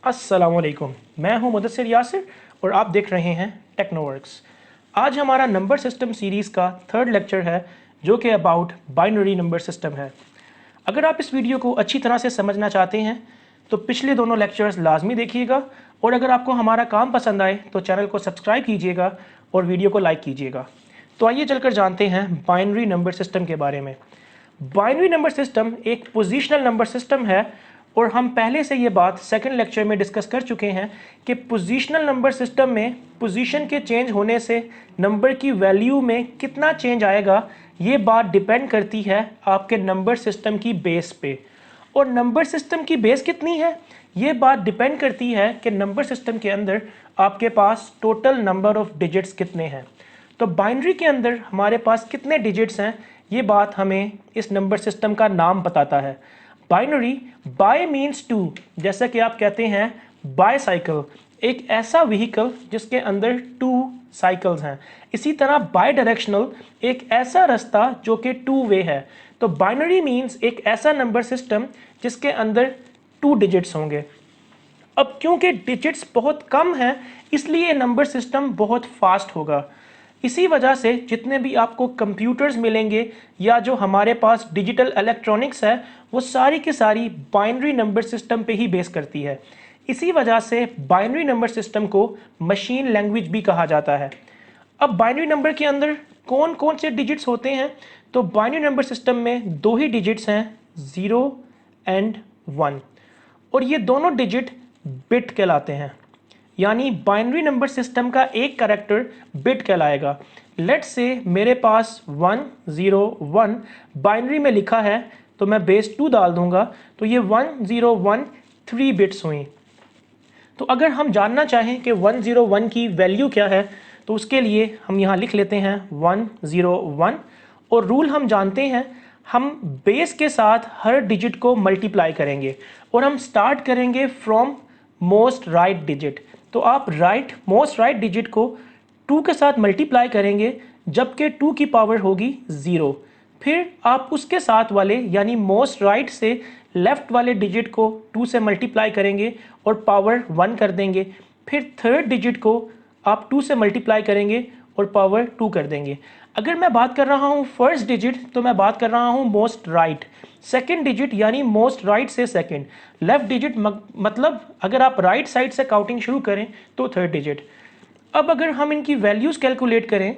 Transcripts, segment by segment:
अस्सलामुअलैकुम, मैं हूं मुदस्सिर यासिर और आप देख रहे हैं टेक्नोवर्क्स। आज हमारा नंबर सिस्टम सीरीज़ का थर्ड लेक्चर है जो कि अबाउट बाइनरी नंबर सिस्टम है। अगर आप इस वीडियो को अच्छी तरह से समझना चाहते हैं तो पिछले दोनों लेक्चर्स लाजमी देखिएगा और अगर आपको हमारा काम पसंद आए तो चैनल को सब्सक्राइब कीजिएगा और वीडियो को लाइक कीजिएगा। तो आइए चलकर जानते हैं बाइनरी नंबर सिस्टम के बारे में। बाइनरी नंबर सिस्टम एक पोजिशनल नंबर सिस्टम है और हम पहले से ये बात सेकंड लेक्चर में डिस्कस कर चुके हैं कि पोजिशनल नंबर सिस्टम में पोजीशन के चेंज होने से नंबर की वैल्यू में कितना चेंज आएगा, ये बात डिपेंड करती है आपके नंबर सिस्टम की बेस पे। और नंबर सिस्टम की बेस कितनी है, ये बात डिपेंड करती है कि नंबर सिस्टम के अंदर आपके पास टोटल नंबर ऑफ डिजिट्स कितने हैं। तो बाइनरी के अंदर हमारे पास कितने डिजिट्स हैं, ये बात हमें इस नंबर सिस्टम का नाम बताता है। बाइनरी, बाय मीन्स टू, जैसा कि आप कहते हैं बाईसाइकिल, एक ऐसा व्हीकल जिसके अंदर टू साइकिल्स हैं। इसी तरह बाय डायरेक्शनल, एक ऐसा रास्ता जो कि टू वे है। तो बाइनरी मीन्स एक ऐसा नंबर सिस्टम जिसके अंदर टू डिजिट्स होंगे। अब क्योंकि डिजिट्स बहुत कम हैं इसलिए नंबर सिस्टम बहुत फास्ट होगा। इसी वजह से जितने भी आपको कंप्यूटर्स मिलेंगे या जो हमारे पास डिजिटल इलेक्ट्रॉनिक्स है वो सारी की सारी बाइनरी नंबर सिस्टम पे ही बेस करती है। इसी वजह से बाइनरी नंबर सिस्टम को मशीन लैंग्वेज भी कहा जाता है। अब बाइनरी नंबर के अंदर कौन कौन से डिजिट्स होते हैं, तो बाइनरी नंबर सिस्टम में दो ही डिजिट्स हैं, 0 एंड 1, और ये दोनों डिजिट बिट कहलाते हैं। यानी बाइनरी नंबर सिस्टम का एक कैरेक्टर बिट कहलाएगा। लेट्स से मेरे पास 101 बाइनरी में लिखा है तो मैं बेस 2 डाल दूंगा तो ये 101 3 बिट्स हुई। तो अगर हम जानना चाहें कि 101 की वैल्यू क्या है तो उसके लिए हम यहाँ लिख लेते हैं 101, और रूल हम जानते हैं, हम बेस के साथ हर डिजिट को मल्टीप्लाई करेंगे और हम स्टार्ट करेंगे फ्रॉम मोस्ट राइट डिजिट। तो आप मोस्ट राइट डिजिट को 2 के साथ मल्टीप्लाई करेंगे जबकि 2 की पावर होगी 0। फिर आप उसके साथ वाले यानी मोस्ट राइट से लेफ्ट वाले डिजिट को 2 से मल्टीप्लाई करेंगे और पावर 1 कर देंगे। फिर थर्ड डिजिट को आप 2 से मल्टीप्लाई करेंगे और पावर 2 कर देंगे। अगर मैं बात कर रहा हूँ फर्स्ट डिजिट तो मैं बात कर रहा हूँ मोस्ट राइट। सेकेंड डिजिट यानी मोस्ट राइट से सेकेंड, लेफ्ट डिजिट मतलब अगर आप राइट साइड से काउंटिंग शुरू करें तो थर्ड डिजिट। अब अगर हम इनकी वैल्यूज़ कैलकुलेट करें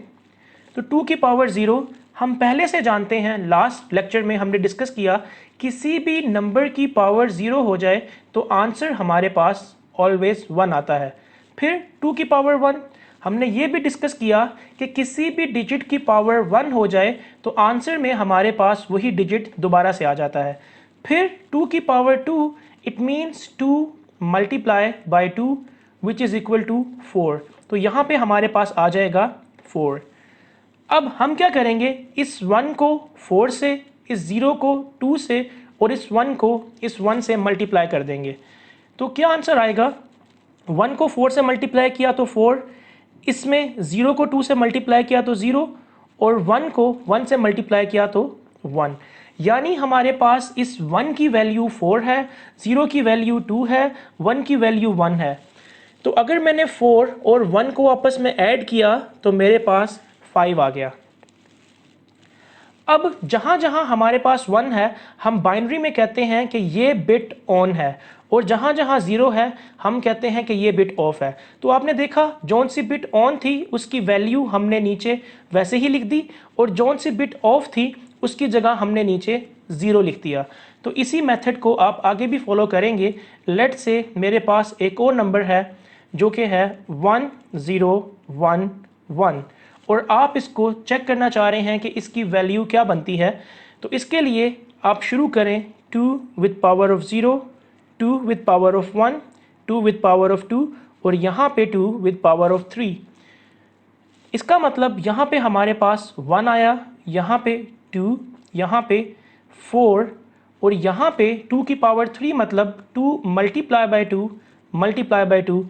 तो 2 की पावर 0 हम पहले से जानते हैं, लास्ट लेक्चर में हमने डिस्कस किया, किसी भी नंबर की पावर 0 हो जाए तो आंसर हमारे पास ऑलवेज 1 आता है। फिर 2 की पावर 1, हमने ये भी डिस्कस किया कि किसी भी डिजिट की पावर 1 हो जाए तो आंसर में हमारे पास वही डिजिट दोबारा से आ जाता है। फिर 2 की power 2, it means 2 multiply by 2 which is equal to 4। तो यहाँ पे हमारे पास आ जाएगा 4। अब हम क्या करेंगे, इस 1 को 4 से, इस 0 को 2 से और इस 1 को इस 1 से मल्टीप्लाई कर देंगे। तो क्या आंसर आएगा, 1 को 4 से मल्टीप्लाई किया तो 4, इसमें 0 को 2 से मल्टीप्लाई किया तो 0 और 1 को 1 से मल्टीप्लाई किया तो 1। यानी हमारे पास इस 1 की वैल्यू 4 है, 0 की वैल्यू 2 है, 1 की वैल्यू 1 है। तो अगर मैंने 4 और 1 को आपस में ऐड किया तो मेरे पास 5 आ गया। अब जहाँ जहाँ हमारे पास 1 है हम बाइनरी में कहते हैं कि ये बिट ऑन है, और जहाँ जहाँ 0 है हम कहते हैं कि ये बिट ऑफ है। तो आपने देखा जौन सी बिट ऑन थी उसकी वैल्यू हमने नीचे वैसे ही लिख दी, और जौन सी बिट ऑफ थी उसकी जगह हमने नीचे 0 लिख दिया। तो इसी मेथड को आप आगे भी फॉलो करेंगे। लेट्स से मेरे पास एक और नंबर है जो कि है 1011, और आप इसको चेक करना चाह रहे हैं कि इसकी वैल्यू क्या बनती है। तो इसके लिए आप शुरू करें 2 with power of 0, 2 with power of 1, 2 with power of 2 और यहाँ पे 2 विद पावर ऑफ 3। इसका मतलब यहाँ पे हमारे पास 1 आया, यहाँ पे 2, यहाँ पे 4 और यहाँ पे 2 की पावर 3 मतलब 2 multiply by 2 multiply by 2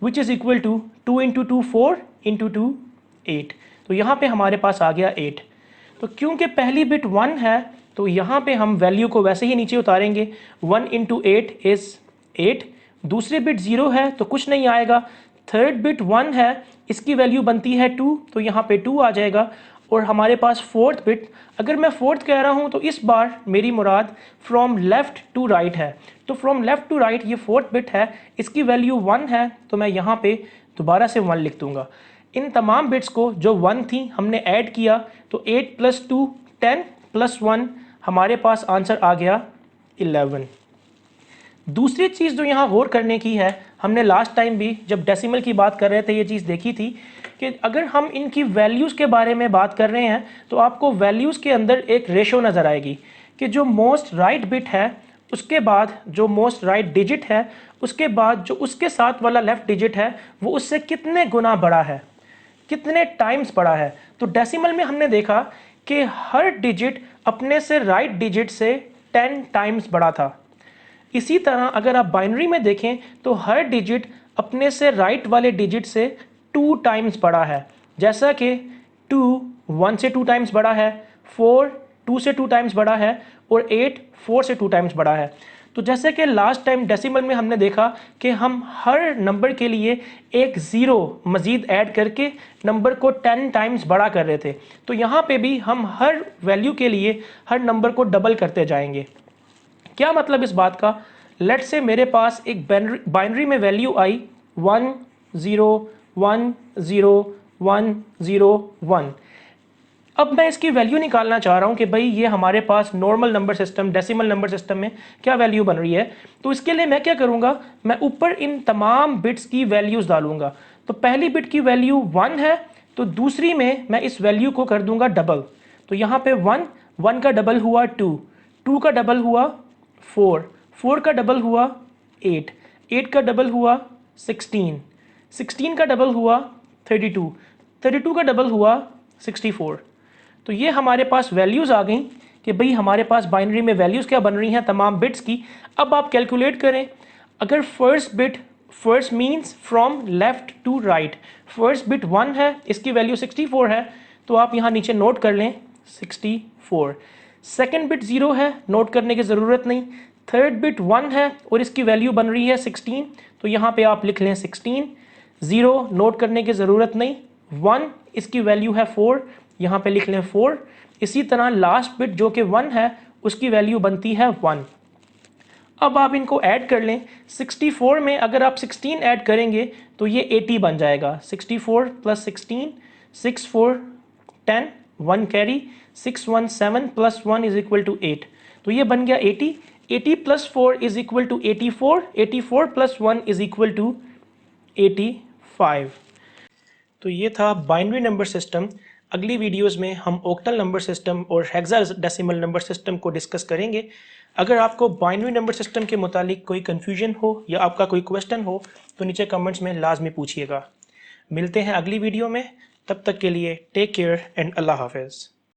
which is equal to 2 into 2 4 into 2 8। तो यहाँ पे हमारे पास आ गया 8। तो क्योंकि पहली बिट 1 है तो यहाँ पे हम वैल्यू को वैसे ही नीचे उतारेंगे। 1 इंटू 8 इज़ 8 दूसरी बिट 0 है तो कुछ नहीं आएगा, थर्ड बिट 1 है, इसकी वैल्यू बनती है 2 तो यहाँ पे 2 आ जाएगा। और हमारे पास फोर्थ बिट, अगर मैं फोर्थ कह रहा हूँ तो इस बार मेरी मुराद फ्रॉम लेफ़्ट टू राइट है, तो फ्रॉम लेफ़्ट टू राइट ये फोर्थ बिट है, इसकी वैल्यू 1 है तो मैं यहाँ पे दोबारा से 1 लिख दूँगा। इन तमाम बिट्स को जो 1 थी हमने ऐड किया तो 8 + 2 10 + 1 हमारे पास आंसर आ गया 11। दूसरी चीज़ जो यहाँ गौर करने की है, हमने लास्ट टाइम भी जब डेसिमल की बात कर रहे थे ये चीज़ देखी थी कि अगर हम इनकी वैल्यूज़ के बारे में बात कर रहे हैं तो आपको वैल्यूज़ के अंदर एक रेशो नज़र आएगी कि जो मोस्ट राइट बिट है उसके बाद जो मोस्ट राइट डिजिट है उसके बाद जो उसके साथ वाला लेफ़्ट डिजिट है वो उससे कितने गुना बड़ा है, कितने टाइम्स बड़ा है। तो डेसिमल में हमने देखा कि हर डिजिट अपने से राइट डिजिट से 10 टाइम्स बड़ा था। इसी तरह अगर आप बाइनरी में देखें तो हर डिजिट अपने से राइट वाले डिजिट से 2 टाइम्स बड़ा है, जैसा कि 2 1 से 2 टाइम्स बड़ा है, 4 2 से 2 टाइम्स बड़ा है और 8 4 से 2 टाइम्स बड़ा है। तो जैसे कि लास्ट टाइम डेसिमल में हमने देखा कि हम हर नंबर के लिए एक ज़ीरो मज़ीद ऐड करके नंबर को 10 टाइम्स बड़ा कर रहे थे, तो यहाँ पे भी हम हर वैल्यू के लिए हर नंबर को डबल करते जाएंगे। क्या मतलब इस बात का, लेट्स से मेरे पास एक बाइनरी में वैल्यू आई 1 0 1 0 1 0 1। अब मैं इसकी वैल्यू निकालना चाह रहा हूँ कि भाई ये हमारे पास normal number system decimal number system में क्या वैल्यू बन रही है। तो इसके लिए मैं क्या करूँगा, मैं ऊपर इन तमाम बिट्स की वैल्यूज़ डालूंगा। तो पहली बिट की वैल्यू 1 है तो दूसरी में मैं इस वैल्यू को कर दूंगा डबल। तो यहाँ पे 1 1 का डबल हुआ 2 2 का डबल हुआ 4 4 का डबल हुआ 8 8 का डबल हुआ 16 16 का डबल हुआ 32 32 का डबल हुआ 64। तो ये हमारे पास वैल्यूज़ आ गई कि भाई हमारे पास बाइनरी में वैल्यूज़ क्या बन रही हैं तमाम बिट्स की। अब आप कैलकुलेट करें, अगर first bit, first means from left to right, first bit 1 है, इसकी वैल्यू 64 है तो आप यहाँ नीचे नोट कर लें 64। सेकेंड बिट 0 है, नोट करने की ज़रूरत नहीं। थर्ड बिट 1 है और इसकी वैल्यू बन रही है 16 तो यहाँ पे आप लिख लें 16। 0 नोट करने की ज़रूरत नहीं। 1 इसकी वैल्यू है 4, यहाँ पे लिख लें 4। इसी तरह लास्ट बिट जो कि 1 है उसकी वैल्यू बनती है 1। अब आप इनको ऐड कर लें, 64 में अगर आप 16 ऐड करेंगे तो ये 80 बन जाएगा। 64 + 16 6 4 10 1 कैरी 6 1 7 + 1 = 8। तो ये बन गया 80। 80 + 4 = 84। 84 + 1 = 85। तो ये था बाइनरी नंबर सिस्टम। अगली वीडियोस में हम ऑक्टल नंबर सिस्टम और हेक्साडेसिमल नंबर सिस्टम को डिस्कस करेंगे। अगर आपको बाइनरी नंबर सिस्टम के मुतालिक कोई कन्फ्यूजन हो या आपका कोई क्वेश्चन हो तो नीचे कमेंट्स में लाजमी पूछिएगा। मिलते हैं अगली वीडियो में, तब तक के लिए टेक केयर एंड अल्लाह हाफिज़।